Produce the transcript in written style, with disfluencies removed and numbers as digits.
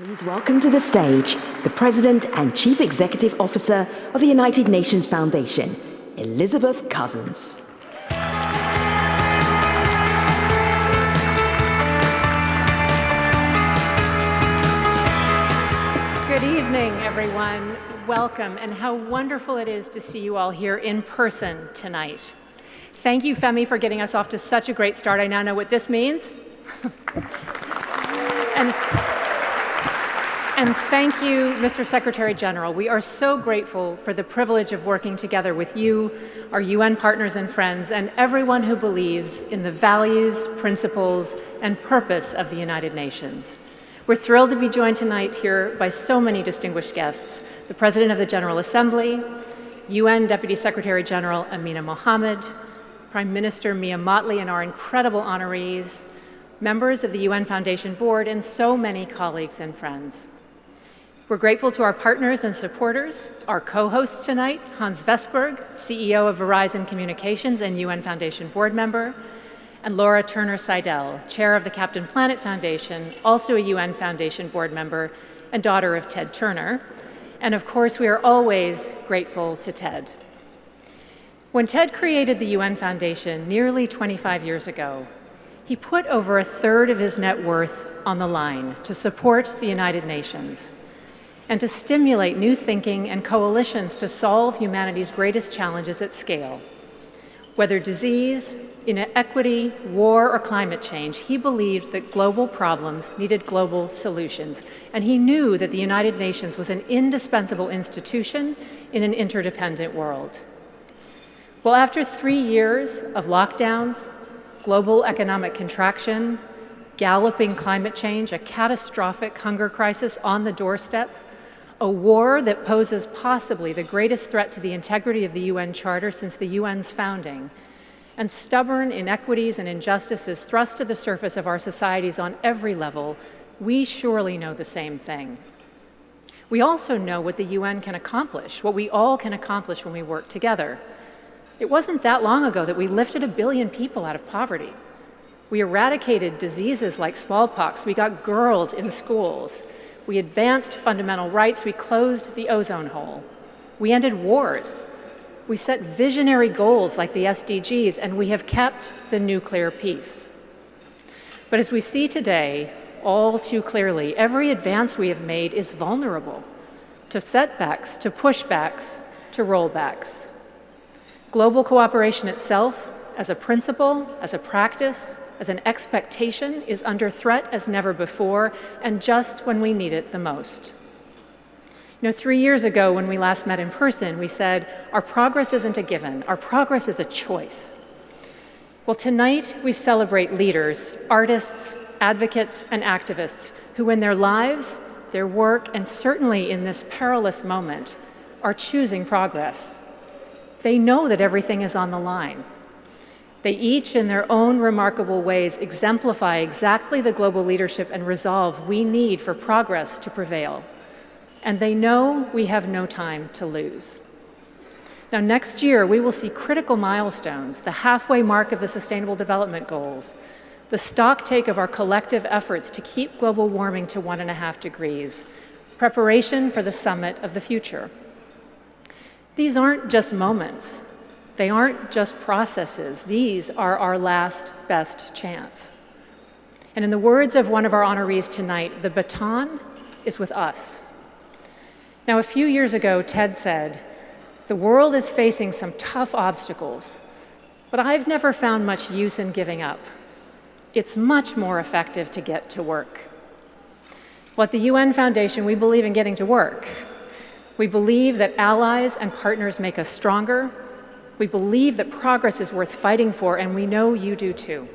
Please welcome to the stage the President and Chief Executive Officer of the United Nations Foundation, Elizabeth Cousens. Good evening, everyone. Welcome, and how wonderful it is to see you all here in person tonight. Thank you, Femi, for getting us off to such a great start. I now know what this means. And thank you, Mr. Secretary General. We are so grateful for the privilege of working together with you, our UN partners and friends, and everyone who believes in the values, principles, and purpose of the United Nations. We're thrilled to be joined tonight here by so many distinguished guests: the President of the General Assembly, UN Deputy Secretary General Amina Mohammed, Prime Minister Mia Mottley, and our incredible honorees, members of the UN Foundation Board, and so many colleagues and friends. We're grateful to our partners and supporters, our co-hosts tonight, Hans Vestberg, CEO of Verizon Communications and UN Foundation board member, and Laura Turner Seidel, chair of the Captain Planet Foundation, also a UN Foundation board member and daughter of Ted Turner. And of course, we are always grateful to Ted. When Ted created the UN Foundation nearly 25 years ago, he put over a third of his net worth on the line to support the United Nations and to stimulate new thinking and coalitions to solve humanity's greatest challenges at scale. Whether disease, inequity, war, or climate change, he believed that global problems needed global solutions, and he knew that the United Nations was an indispensable institution in an interdependent world. Well, after 3 years of lockdowns, global economic contraction, galloping climate change, a catastrophic hunger crisis on the doorstep, a war that poses possibly the greatest threat to the integrity of the UN Charter since the UN's founding, and stubborn inequities and injustices thrust to the surface of our societies on every level, we surely know the same thing. We also know what the UN can accomplish, what we all can accomplish when we work together. It wasn't that long ago that we lifted 1 billion people out of poverty. We eradicated diseases like smallpox. We got girls in schools. We advanced fundamental rights. We closed the ozone hole. We ended wars. We set visionary goals like the SDGs, and we have kept the nuclear peace. But as we see today, all too clearly, every advance we have made is vulnerable to setbacks, to pushbacks, to rollbacks. Global cooperation itself, as a principle, as a practice, as an expectation, is under threat as never before, and just when we need it the most. 3 years ago, when we last met in person, we said, our progress isn't a given, our progress is a choice. Well, tonight we celebrate leaders, artists, advocates, and activists who in their lives, their work, and certainly in this perilous moment, are choosing progress. They know that everything is on the line. They each, in their own remarkable ways, exemplify exactly the global leadership and resolve we need for progress to prevail. And they know we have no time to lose. Now, next year, we will see critical milestones, the halfway mark of the Sustainable Development Goals, the stocktake of our collective efforts to keep global warming to 1.5 degrees, preparation for the summit of the future. These aren't just moments. They aren't just processes. These are our last best chance. And in the words of one of our honorees tonight, the baton is with us. Now, a few years ago, Ted said, the world is facing some tough obstacles, but I've never found much use in giving up. It's much more effective to get to work. Well, at the UN Foundation, we believe in getting to work. We believe that allies and partners make us stronger. We believe that progress is worth fighting for, and we know you do too.